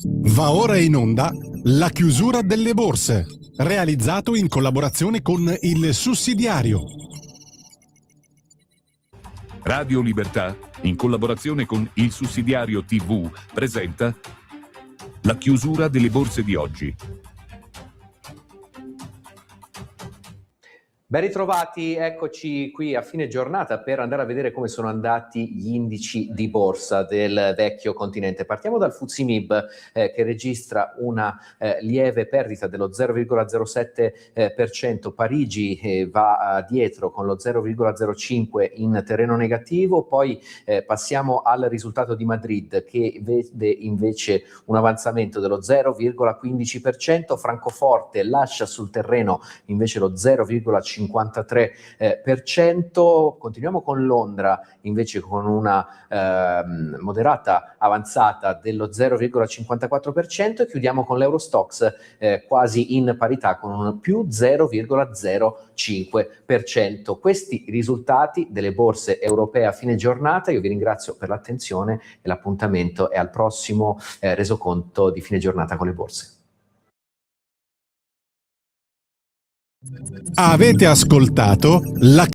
Va ora in onda La chiusura delle borse, realizzato in collaborazione con Il Sussidiario. Radio Libertà, in collaborazione con Il Sussidiario TV, presenta La chiusura delle borse di oggi. Ben ritrovati, eccoci qui a fine giornata per andare a vedere come sono andati gli indici di borsa del vecchio continente. Partiamo dal FTSE MIB che registra una lieve perdita dello 0,07%, Parigi va dietro con lo 0,05% in terreno negativo, poi passiamo al risultato di Madrid che vede invece un avanzamento dello 0,15%, Francoforte lascia sul terreno invece lo 0,53%. Continuiamo con Londra invece con una moderata avanzata dello 0,54% e chiudiamo con l'Eurostoxx quasi in parità con un più 0,05%. Questi risultati delle borse europee a fine giornata. Io vi ringrazio per l'attenzione e l'appuntamento è al prossimo resoconto di fine giornata con le borse. Avete ascoltato La